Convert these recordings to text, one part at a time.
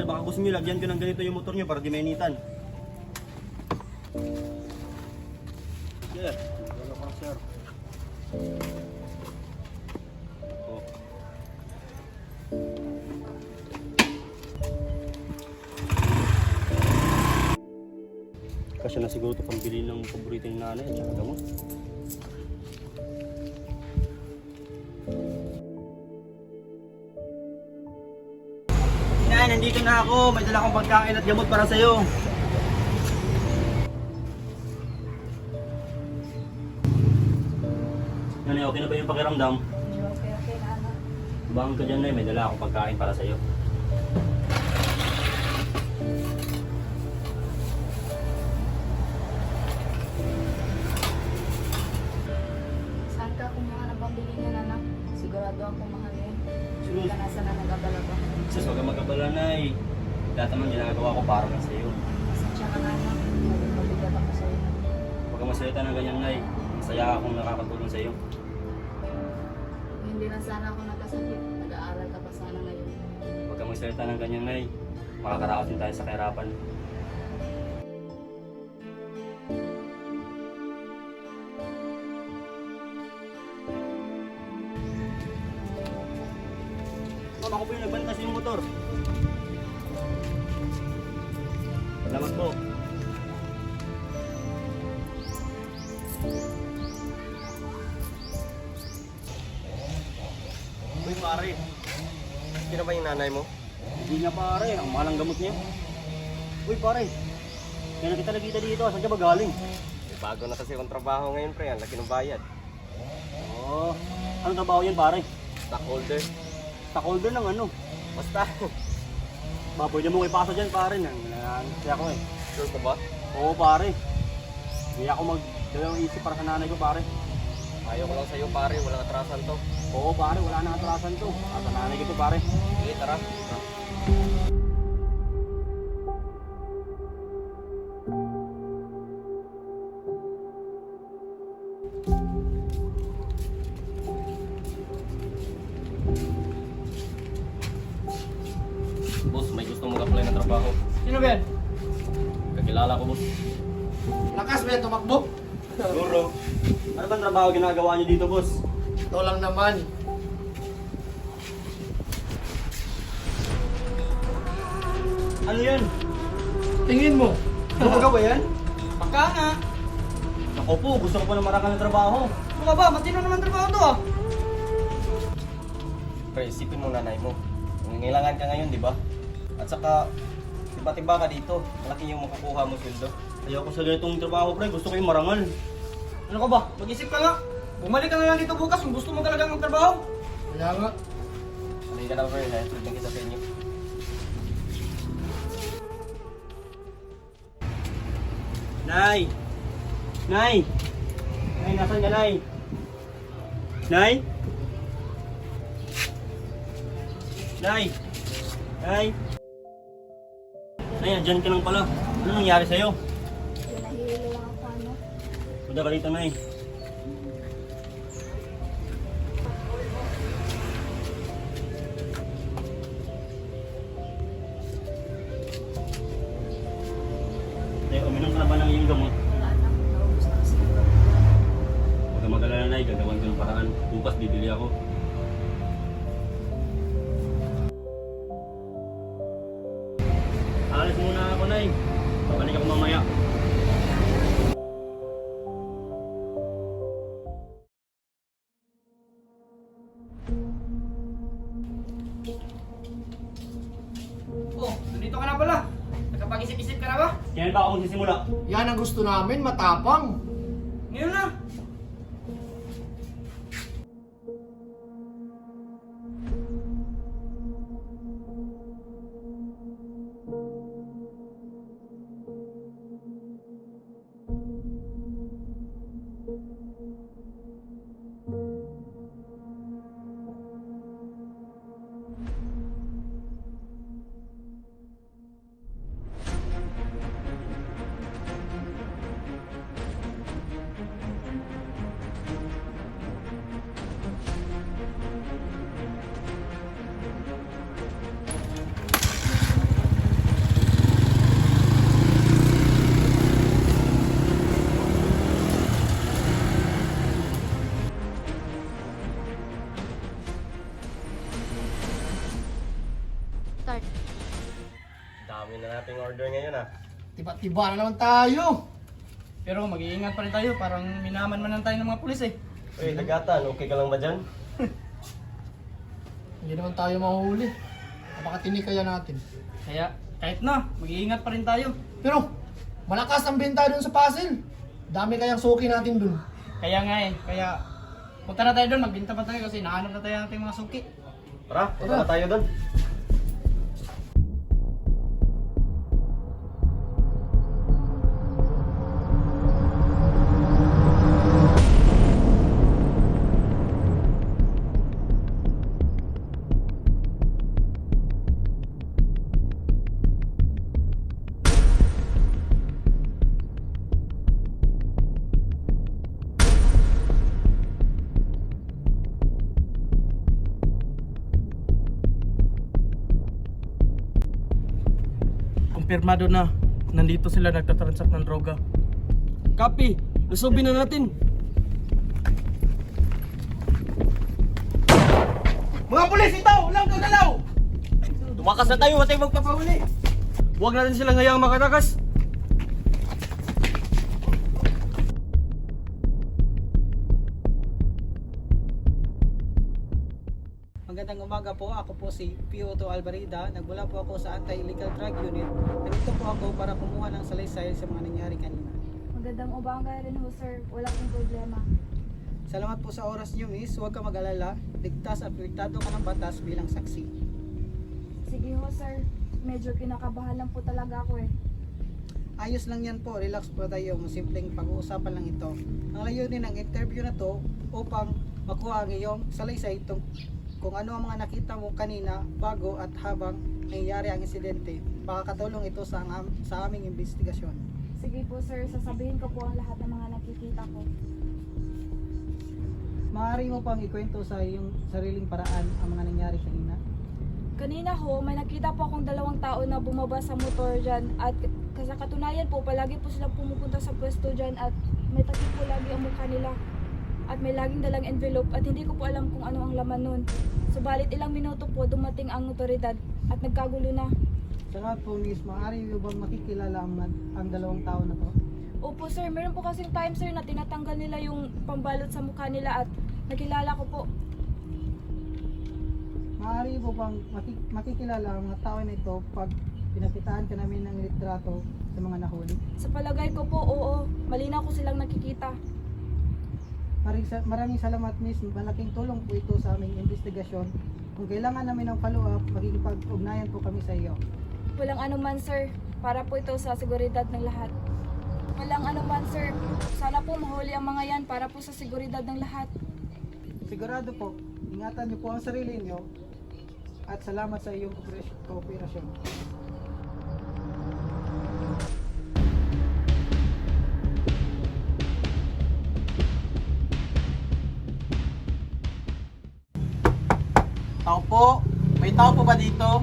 baka gusto nyo lagyan ko ng ganito yung motor nyo para di mainitan. Sir, wala pa sir. Oh. Kasi na siguro ito pambili ng paborito ng nanay at saka gamot. Inay, nandito na ako. May dala akong pagkain at gamot para sa'yo. Nanay, okay na ba yung pakiramdam? Okay na anak. Bangon ka dyan, Nay. May dala akong pagkain para sa'yo. Saan ka kumuha ng pambili niyan anak? Sigurado ako mahal yan. Hindi ka nasa na nag-abala ba? Sus, huwag kang mag-abala, Nay. Lahat naman ginagawa ko para lang sa'yo. Pasensya ka na anak. Mabigat ako sa'yo. Huwag kang masalita ng ganyan, Nay. Masaya akong nakakatulong sa'yo. Hindi na sana ako nagkasakit. Nag-aaral ka pa sana ngayon. Huwag kang masalita ng ganyan, Nay. Makakaraos din tayo sa kahirapan. Ma'am, ako po yung nagbantas yung motor. Salamat po. Uy, pare. Sino ba yung nanay mo? Hindi niya pare, ang mahal ang gamot niya. Uy pare, kaya na kita nakita dito, saan ka ba galing? Bago na kasi akong trabaho ngayon, pre. Ang laki ng bayad. Oo, anong trabaho yan pare? Stockholder. Stockholder ng ano? Basta. Ba, pwede mo ipasa dyan pare, kaya ako eh. Sure ka ba? Oo pare, hindi ako magdalawang isip para sa nanay ko pare. Ayaw ko lang sa'yo, pare. Walang atrasan to. Oo pare, wala nang atrasan to. At sa nanay ko to pare. Sige, tara. Boss, may gusto mag-apply ng trabaho. Sino ba yan? Kakilala ko boss. Lakas ba yan tumakbo? Siguro. Ano bang trabaho ginagawa niyo dito boss? Ito lang naman. Ano yan? Tingin mo. Ano ba yan? Baka nga. Ako po, gusto ko pa na marangal ng trabaho. Ano ka ba? Matino naman trabaho to ah. Pre, isipin mo nanay mo. Nangangailangan ka ngayon, di ba? At saka, tiba-tiba ka dito. Malaki yung makukuha mo sweldo. Ayoko sa ganitong trabaho pre, gusto ko yung marangal. Ano ka ba? Mag-isip ka nga. Bumalik ka na lang dito bukas kung gusto mo talagang magtrabaho. Kaya nga. Halika na, pre. Sweldo kita sa inyo. Nay! Nay! Nay, nasan ka, Nay? Nay? Nay! Nay! Nay, andyan ka lang pala. Ano nangyari sa'yo? Nahihilo lang ako ano. Punta ka dito, Nay. Nay, uminom ka na ba ng iyong gamot? Wala anak. Naubos na kasi yung gamot. Huwag kang mag-alala, Nay. Gagawin ko ng paraan. Bukas bibili ako. Alis muna ako, Nay. Babalik ako mamaya. Oh, nandito ka na pala. Nakapag-isip-isip ka na ba? Kailan pa ako magsisimula? Yan ang gusto namin, matapang. Ngayon na. Tiba-tiba na naman tayo. Pero mag-iingat pa rin tayo, parang minaman man tayo ng mga pulis eh. Uy, Dagatan, okay ka lang ba dyan? Hindi naman tayo mahuli. Napakatinig kaya natin. Kaya kahit na, mag-iingat pa rin tayo. Pero, malakas ang benta doon sa puzzle. Dami kayang suki natin doon. Kaya nga eh, kaya punta na tayo doon, magbinta pa tayo kasi nahanap na tayo natin mga suki. Tara, punta na tayo doon. Kumpirmado na, nandito sila nagtatransact ng droga. Copy, lusobin na natin. Mga pulis, itaw! Walang gagalaw! Tumakas na tayo, huwag tayo magpapahuli. Huwag natin silang hayaang makatakas. Magandang umaga po, ako po si Pioto Alvarida. Nagmula po ako sa Anti-Illegal Drug Unit. Nandito po ako para kumuha ng salaysay sa mga nangyari kanina. Magandang umaga rin ho, sir. Wala pong problema. Salamat po sa oras niyo, miss. Huwag ka mag-alala. Ligtas at protektado ka ng batas bilang saksi. Sige ho, sir. Medyo kinakabahan lang po talaga ako eh. Ayos lang yan po, relax po tayo. Simpleng pag-uusapan lang ito. Ang layunin ng interview na to upang makuha ang iyong salaysay kung ano ang mga nakita mo kanina bago at habang nangyayari ang insidente. Makakatulong ito sa aming investigasyon. Sige po, sir. Sasabihin ko po ang lahat ng mga nakikita ko. Maaari mo pang ikwento sa iyong sariling paraan ang mga nangyari kanina? Kanina ho, may nakita po akong 2 tao na bumaba sa motor dyan at sa katunayan po, palagi po silang pumupunta sa pwesto dyan at may takip po lagi ang mukha nila. At may laging dalang envelope at hindi ko po alam kung ano ang laman nun. Subalit ilang minuto po dumating ang otoridad at nagkagulo na. Salamat po, miss. Maaari mo bang makikilala ang 2 tao na to? Opo sir, meron po kasing time sir na tinatanggal nila yung pambalot sa mukha nila at nakilala ko po. Maaari mo bang makikilala ang mga tao na ito pag pinakitaan ka namin ng litrato sa mga nahuli? Sa palagay ko po, oo. Malinaw ko silang nakikita. Maraming salamat, miss. Malaking tulong po ito sa aming investigasyon. Kung kailangan namin ng follow-up, makikipag-ugnayan po kami sa iyo. Walang anuman sir, para po ito sa seguridad ng lahat. Walang anuman sir, sana po mahuli ang mga yan para po sa seguridad ng lahat. Sigurado po, ingatan niyo po ang sarili niyo at salamat sa iyong kooperasyon. Tao po, may tao po ba dito?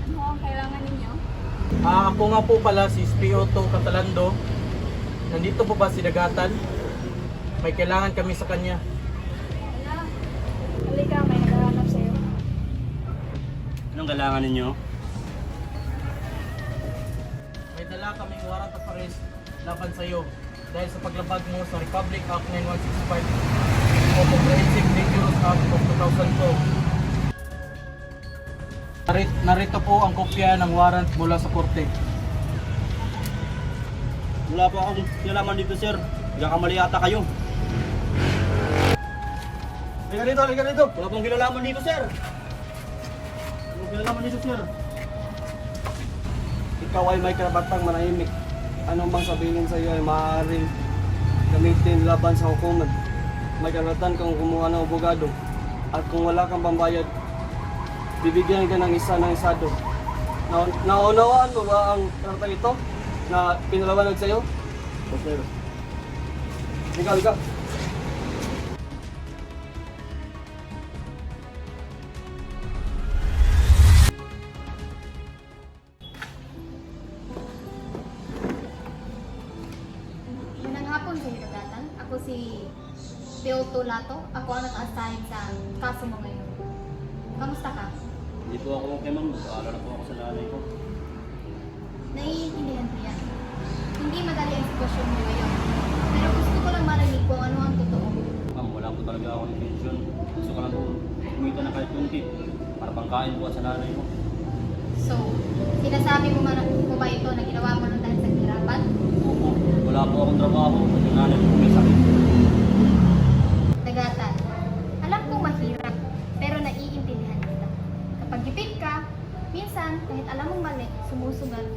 Ano ang kailangan ninyo? Ako nga po pala si Spioto Catalando. Nandito po ba si Dagatan? May kailangan kami sa kanya. Wala. Halika, may naghahanap sa'yo. Anong kailangan ninyo? May dala kaming warrant of arrest laban sa iyo dahil sa paglabag mo sa Republic Act 9165 o Comprehensive Dangerous Act of 2004. Narito po ang kopya ng warrant mula sa korte. Wala po akong kinalaman dito, sir. Nagkakamali yata kayo. Halika dito. Wala pong kinalaman dito, sir. Walang kinalaman dito, sir. Ikaw ay may karapatang manahimik. Anong bang sabihin sa iyo ay maaaring gamitin laban sa hukuman. May karapatan kang kumuha ng abogado. At kung wala kang pambayad, bibigyan ka ng isa ng isado. Naunawaan mo ba ang karta ito na pinalawanag sa iyo? Sir. Halika. Magandang hapon sa Dagatan. Ako si Pioto Lato. Ako ang naka-assign sa kaso mo ngayon. Kamusta ka? Hindi po ako okay ma'am, nag-aalala po ako sa nanay ko. Naiintindihan ko yan. Hindi madali ang sitwasyon mo ngayon. Pero gusto ko lang marinig kung ano ang totoo. Ma'am, wala po talaga ako intention. Gusto ko lang po kumita na kahit kunti para pangkain po sa nanay ko. So, sinasabi mo ba ito na ginawa mo lang dahil sa kahirapan? Opo, wala po akong trabaho kasi yung nanay ko may sakit. Dagatan. Alam kong mahirap, pero naiintindihan kita. Kapag gipit ka, minsan, kahit alam mong mali,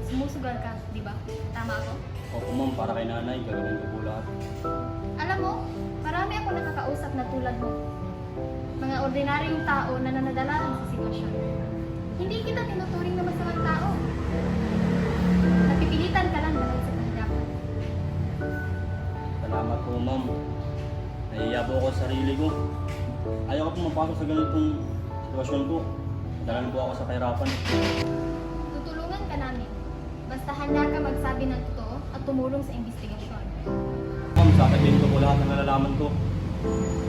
sumusugal ka, di ba? Tama ako? Opo ma'am, para kay nanay, gagawin ko po lahat. Alam mo, marami ako nakakausap na tulad mo. Mga ordinaryong tao na nanadala lang sa sitwasyon. Hindi kita tinuturing na masamang tao. Napipilitan ka lang dahil sa kahirapan. Salamat po ma'am. Nahiya po ako sa sarili ko. Ayaw ko po mapasok sa ganitong sitwasyon ko. Dahil po ako sa kahirapan. Tutulungan ka namin. Basta handa ka magsabi ng totoo at tumulong sa investigasyon. Ma'am, sasabihin ko po lahat ng nalalaman ko.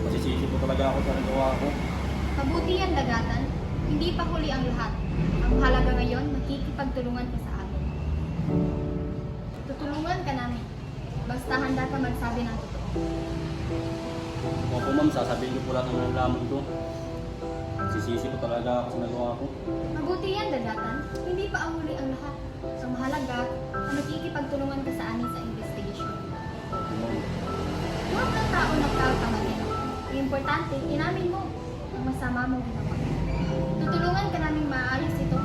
Masisisi po talaga ako sa nagawa ko. Mabuti yan, Dagatan. Hindi pa huli ang lahat. Ang mahalaga ngayon, makikipagtulungan ka sa amin. Tutulungan ka namin. Basta handa ka magsabi ng totoo. Opo ma'am, sasabihin ko po lahat ng nalalaman ko. Masisisi po talaga ako sa nagawa ko. Mabuti yan, Dagatan. Hindi pa ang huli ang lahat. Ang mahalaga, na makikipagtulungan ka sa amin sa investigation. Opo ma'am. Huwag ng tao nagkakamali. Ang importante, inamin mo ang masama mong ginawa. Tutulungan ka namin maayos ito